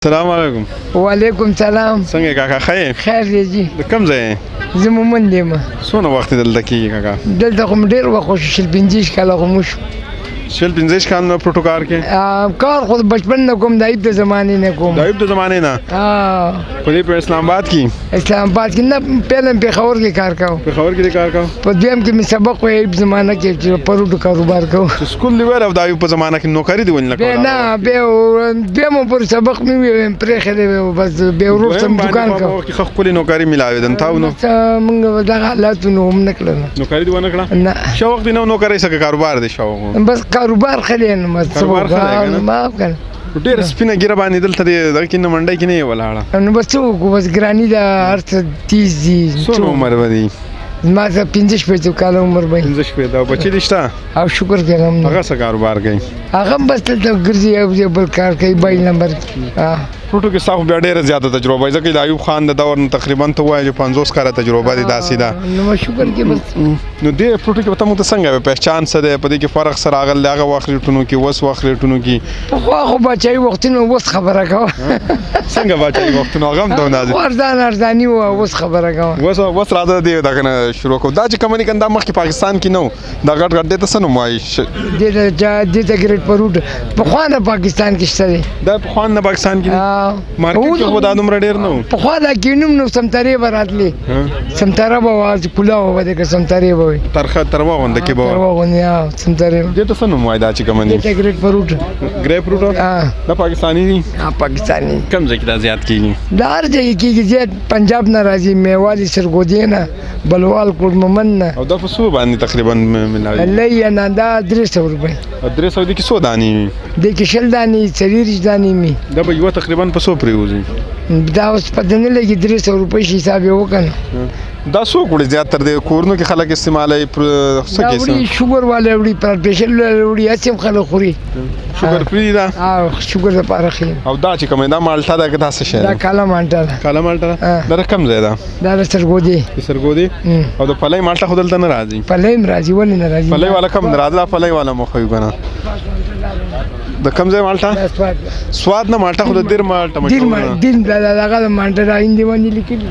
السلام علیکم. وعلیکم سلام. څنګه کاکا خیر؟ خیر دی جی. د کوم ځای؟ زه مومن یم. څونه وخت دلته کېږي کاکا؟ دلته خو ډېر وخت خو شل 15 کاله خو مو شو. شل 15 کال نه پروتو کار کې؟ کار خو بچپن نه کوم، د ایب د زمانې نه کوم. د ایب د زمانې نه؟ په دې په اسلام آباد کې؟ اسلام آباد کې نه، پهله پېښور کې کار کوم. پېښور کې کار کوم؟ په دویم کې مې سبق وی ایب زمانه کې چې پروتو کاروبار کوم. سکول دی ور او د ایب په زمانه کې نوکری دی ولنه کوم؟ نه به مو پر سبق مې وی پرې خېده بس به وروسته دکان کوم. خو خپل نوکری ملاوي دن تاو نو موږ دا حالات نو هم نکړل. نوکری دی ونه کړه؟ نه شوق دی نو نوکری سره کاروبار دی شوق. بس کاروبار خلین کاروبار خلین ما کنه. ډېر سپینه ګیره باندې دلته د کې نه منډای کې نه ولاړه. نو بس څه بس ګرانی دا ارته 30 دي. څو عمر ودی؟ ما ته 15 کال عمر وای. 15 دا بچی دشته؟ او شکر کوم. هغه څه کاروبار کوي؟ هغه بس ته ګرځي او بل کار کوي بایل نمبر. پروتو کې صاحب بیا ډېره زیاته تجربه ځکه د ایوب خان د دور تقریبا ته وایي 50 کاله تجربه دي داسې ده. نو شکر کې بس نو دې پروتو کې ته مو ته څنګه پہچان سره په دې کې فرق سره اغل هغه وخت ریټونو کې وس وخت ریټونو کې خو بچای وختونو وس خبره کا څنګه بچای وختونو هغه ته نه ورځان ارزانی وس خبره کا وس راځه دی دا کنه شروع کو دا چې کمنی کنده مخ کې پاکستان کې نو دا غټ غټ دې ته سنو مای دې ته ګریټ پروت په خوانه پاکستان کې شته دا په خوانه پاکستان کې مارکیټ کې خو دا دومره ډېر نه و. په خوا دا کینوم نو سمترې به راتلې. سمتره به وه پلاو به دی که سمترې به وي. تروا غونده کې به وه. تروا غونده سمترې. دې ته څه نوم وایي دا چې کومه دي؟ دې ته ګریټ فروټ. ګریپ فروټ دا پاکستاني دي؟ پاکستاني. کوم ځای کې دا زیات کېږي؟ دا هر ځای کې کېږي. زیات پنجاب نه راځي، میوالي سرګودي نه، بلوال کوټ مومن نه. او دا په څو باندې تقریبا ملاوي؟ لې نه دا 300 روپۍ. 300 دي کې څو دانې وي؟ دې کې شل دانې 40 دانې مي. دا به یو تقریبا په څو پریوزي؟ دا اوس په دنه لګي 300 روپۍ حساب یې وکړ. دا څو کړي زیات تر دې کورونو کې خلک استعمالوي څه کې وړي شوګر والے وړي پرپیشل وړي اسیم خلک خوري. شوګر فری دا؟ شوګر لپاره خي. او دا چې کومه دا مالټا دا کدا څه شي؟ دا کالا مالټا. کالا مالټا دا رقم ځای دا؟ دا سرګودي. سرګودي او د پلای مالټا خو دلته نه راځي؟ پلای راځي ولې نه راځي؟ پلای والا کم راځي، پلای والا مخ یو کنه. د کوم ځای مالټا؟ سواد نه مالټا خو د ډیر مالټا مشهور. دین دغه مالټا را هندي باندې لیکلي.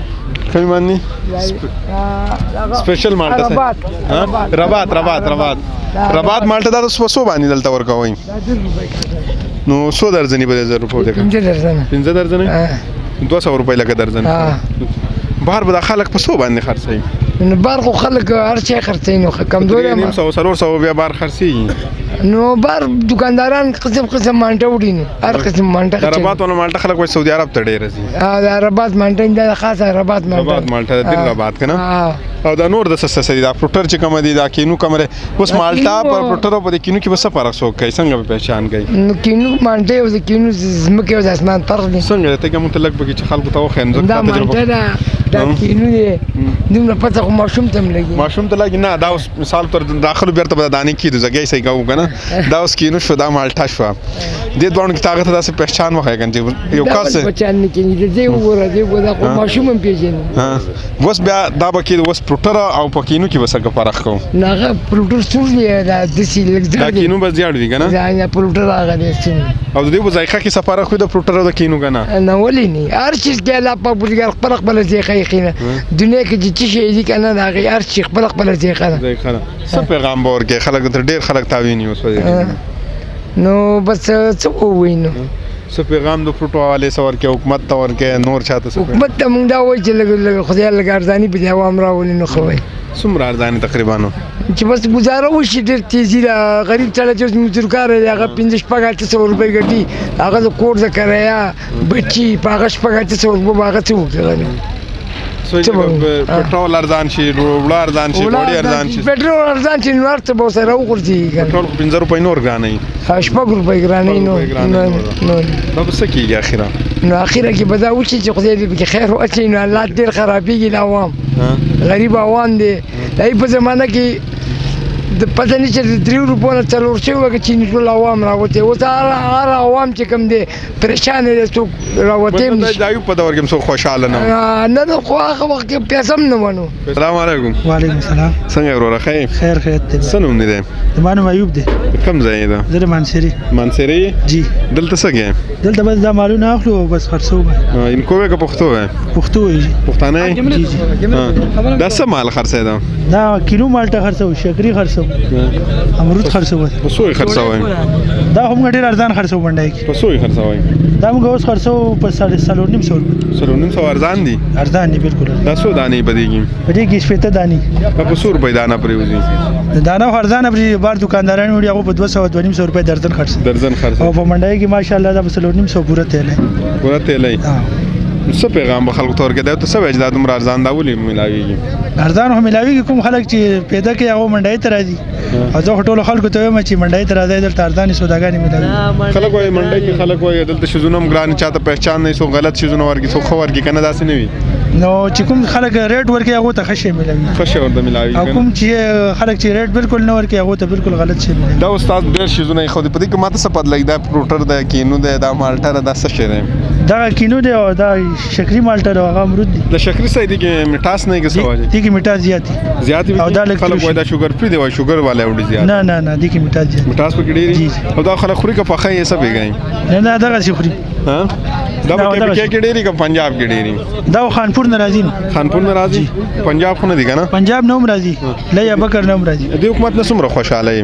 کوم باندې؟ سپیشل مالټا. ربات مالټا دا څو باندې دلته ورکوي؟ نو 100 درجنې به 1000 روپۍ ده. 15 درجنې 200 روپۍ لکه درجن. بهر به خلک په 100 باندې خرڅوي. نو بار خو خلک هر څه خرڅوي نو کمزوري 300 بیا بار خرڅي. نو بار دکانداران قسم مانټه وړي نو هر قسم مانټه. ربات ولا مالټه خلک سعودي عرب ته ډېر راځي. دا ربات مانټه دا خاصه ربات مالټه د ربات کنه. او دا نور د سسسري دا پروټر چې کوم دي دا کینو کمره اوس مالټا پر پروټر په کینو کې بس فرق سو کوي څنګه په پہچان کوي؟ نو کینو مانټه او د کینو زمکه او د اسمان فرق دي. څنګه ته کوم تلک به چې خلکو ته وخین زکه دا مانټه دا کینو دي دومره پته خو ماشوم تم لګي. ماشوم ته لګي نه دا اوس مثال تر داخلو بیرته به دانې کیدو زګي صحیح کوو کنه. دا اوس کینو شو دا مالټا شو. دې دوه کې طاقت داسې پہچان وخی کنه یو کس پہچان نه کیږي. دې وګوره دې ودا خو ماشوم هم پیژني. اوس بیا دا به کې اوس پروټر او پکینو کې وسګه فرق کوم. نه پروټر څور دی دا د سی لګ دا کینو بس زیات وی کنه. دا پروټر هغه دی څور. او دې وځایخه کې سفر خو د پروټر او د کینو کنه. نه ولې نه هر چیز کې لا په بوزګر خپل ځای خینه. دنیا کې چې شي دي کنه دا هر چیز خپل ځای خینه. څه پیغام ورکې خلک تر ډیر خلک تاویني اوس نو بس څه ووینو څه پیغام د پروټو حواله سره ورکې حکومت ته ورکې نور چاته څه حکومت ته مونږ دا وایي چې لګ خدای لګ ارزانی په جواب راولي نو خوي څومره ارزانی تقریبا نو چې بس گزاره وشي ډېر تیزی دا غریب چاله چې مزدورکار دی هغه 15 روپۍ ګټي هغه د کور د کرایه بچي په هغه 15 روپۍ هغه څه وکړي. پټرول ارزان شي روبل ارزان شي ګوډي ارزان شي پټرول ارزان شي نور ته به سره وګورځي پټرول 15 روپۍ نور ګرانه 8 روپۍ ګرانه نو نو بس کیږي اخیرا نو اخیرا کې بدا وشي چې خدای دې به خیر واچي نو الله ډېر خرابېږي د عوام غریب عوام دي دای په زمانہ کې د پته نه چې د 3 روپو نه 4 شوي که چیني ټول عوام راوتې اوس هر عوام چې کوم دی پریشان دی څوک راوتې هم مطلب نشي د ایوب په دور کې هم څوک خوشحاله نه و. نه د خو هغه وخت کې پیسې هم نه ونو. السلام علیکم. وعلیکم السلام. څنګه وروره ښه یې؟ خیر خیر ته. څه نوم دی؟ زما نوم ایوب دی. کوم ځای ده؟ زه د مانسری. مانسری؟ جی. دلته څه کې؟ دلته بس دا مالونه اخلو او بس خرڅو به. انکو که پښتو وای؟ پښتو وایي. پښتانه یې؟ جی جی. دا څه مال خرڅی ده؟ دا کیلو مالټه خرڅو، شکري خرڅو، امرود خرڅو. په څو یې خرڅوئ؟ دا هم ډېر ارزان خرڅو منډای کې. په څو یې خرڅوئ؟ دا موږ اوس خرڅو په 3.5 روپۍ. 3.5 ارزان دي؟ ارزان دي بالکل. دا څو دانې بدیږي؟ په دې کې شپېته دانې. په 100 روپۍ دانه پرېوځي؟ د دانه خو ارزانه پرې بار دکانداران وړي هغه په 200-250 روپۍ درځن خرڅوي. درځن خرڅوي. او په منډای کې ماشاءالله دا په 3.5 پوره تیل دی. پوره تیل دی. څه پیغام به خلکو ته ورکوې؟ ته څه وایي چې دا دومره ارزان دا ولې میلاویږي؟ ارزان خو میلاویږي کوم خلک چې پیدا کوي هغه منډای ته راځي. او زه خو ټولو خلکو ته وایم چې منډای ته راځئ دلته ارزانې سوداګانې میلاوي. خلک وایي منډۍ کې خلک وایي دلته شیزونه هم ګران چاته پہچان نه څوک غلط شیزونه ورکړي څوک ښه ورکړي که نه داسې نه وي؟ نو چې کوم خلک ریټ ورکوي هغو ته ښه شی میلاوي. ښه شی ورته میلاوي. او کوم چې خلک چې ریټ بالکل نه ورکوي هغو ته بالکل غلط شی میلاوي. دا استاد ډېر شیزونه یې ښودي په دې کې ماته څه پته لګي دا پروټر دی کینو دی دا مالټه ده دا څه شی دی؟ دا کینو دی او دا شکري مالټه ده او هغه امرود دي. د شکري څه دی کې مټاس نه که څه وایي؟ دې کې مټاس زیات دي. زیات وي؟ او دا لږ خلک وایي دا شوګر فري دی وایي شوګر والا وړي زیات. نه نه نه دې کې مټاس زیات دي. مټاس پکې ډېرې او دا خلک خوري که پخه یې څه پېږي؟ نه نه دغسې خوري. دا پکې کې ډېرې که پنجاب کې ډېرې؟ دا خانپور نه راځي نو. خانپور نه راځي؟ پنجاب خو نه دي که نه؟ پنجاب نه هم راځي، لیا بکر نه هم راځي. دې حکومت نه څومره خوشحاله یې؟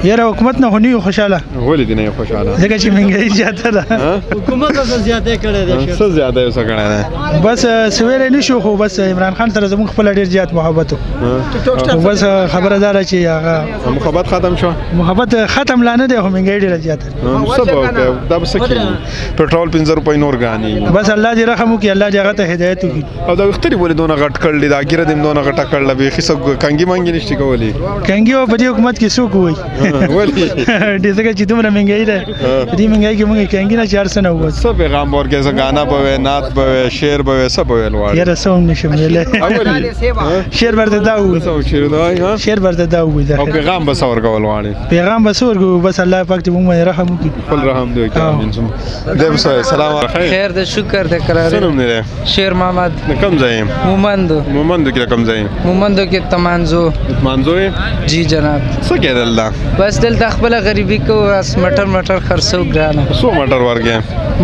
یاره حکومت نه خو نه یو خوشحاله. ولې دې نه یې خوشحاله؟ ځکه چې مهنګایي زیاته ده. حکومت څه زیاته کړې ده؟ څه زیاته یې څه کړی دی؟ بس سویلی نه شو خو بس عمران خان سره زموږ خپله ډېر زیات محبت و. بس خبره دا ده چې هغه محبت ختم شو؟ محبت ختم لا نه دی خو مهنګایي ډېره زیاته ده. څه به وکړې؟ دا به څه کېږي؟ پټرول 15 روپۍ نور ګرانېږي. بس الله دې رحم وکړي، الله دې هغه ته هدایت وکړي. او دا وختې ولې دونه غټ کړل دا ګیره دې دونه غټه کړل بیخي څه کنګي منګي نشته کولی؟ کنګي په دې حکومت کې څوک وایي؟ ولې؟ ډېر ځکه چې دومره مهنګایي ده په دې مهنګایي کې موږ کنګي نه چې هر څه نه ووت. څه پیغام به ورکړې؟ څه ګانا به وایې نعت به وایې شعر به وایې څه به ویل غواړې؟ یاره څه هم نشم ویلی. شعر به درته دا ووایي. څه شعر دا وایي؟ شعر به درته دا ووایي. او پیغام به څه ورکول غواړې؟ پیغام به څه ورکوو؟ بس الله پاک دې موږ باندې رحم وکړي. خپل رحم دې وکړي. آمین. دې سلام علیکم. خیر د شکر د قرار. څه نوم دی؟ شیر محمد. کوم ځای؟ مومندو. مومندو کې کوم ځای؟ مومندو کې تمانزو. مانزو جی جناب. څه کېدل دا؟ بس دلته خپل غریبی کو اس مټر خرڅو ګرانه. څو مټر ورکې؟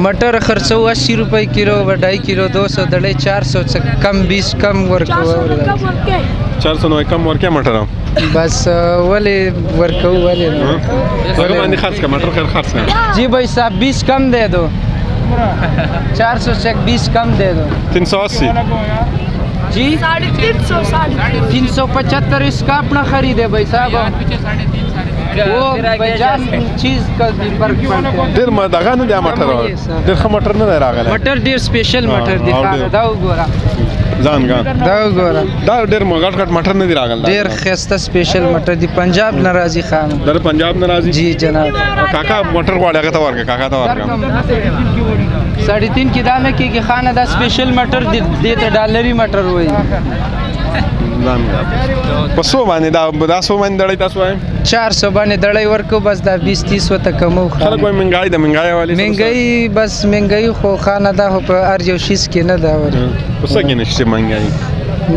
مټر خرڅو 80 روپۍ کیلو، 2.5 کیلو 200 دړې 400 څخه کم 20 کم ورکو. 400 نو کم ورکې مټر؟ بس ولی ورکو ولی هغه باندې خرڅ کا مټر خیر خرڅ کا. جی भाई साहब 20 कम दे दो. 400 से 20 कम दे दो. 380 जी 375 इसका अपना खरीदे भाई साहब. वो भाईजान चीज का फर्क पड़ता है. ډېر دغه نه دی مټر ډېر ښه مټر نه دی راغلی. مټر ډېر سپیشل مټر دی. دا وګوره ځان ګان دا وګوره دا ډېر غټ غټ مټر نه دی راغلی. ډېر ښایسته سپیشل مټر دی. پنجاب ناراضي خان در پنجاب ناراضي. جی جناب. کاکا مټر غواړي هغه ته ورکړه. کاکا ته ورکړه 3.5 کی دانه کې خانه دا سپیشل مټر دی ته ډالري مټر وایي. ځان ګان په څو باندې دا څو باندې دړی تاسو وایم؟ 400 باندې دړی ورکو بس دا 20-30 وته کمو. خلک وایي مهنګایي د مهنګایي والی مهنګایي بس مهنګایي خو خانه دا خو په هر یو شیز کې نه دا ور. په څه کې نشته مهنګایي؟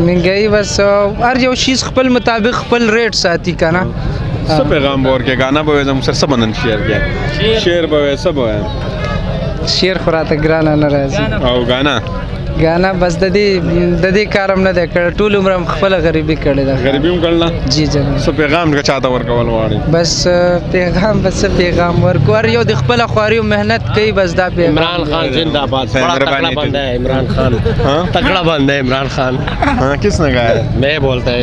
مهنګایي بس هر یو شیز خپل مطابق خپل ریټ ساتي کنه. څه پیغام به ورکې؟ ګانا به وایې زموږ سره څه بندن شعر کې؟ شعر به وایې څه به وایې؟ شعر خو راته ګرانه نه راځي. او ګانا بس د دې کارم نه دی کړی. ټول عمر خپله غریبي کړې ده. غریبي هم کړله؟ جی جناب. څه پیغام چاته ورکول غواړې؟ بس پیغام ورکو هر یو د خپله خواري او محنت کوي. بس دا پیغام. عمران خان زندہ باد. بڑا تکڑا بندہ ہے عمران خان. تکڑا بندہ ہے عمران خان. کس نے کہا ہے؟ میں بولتا ہے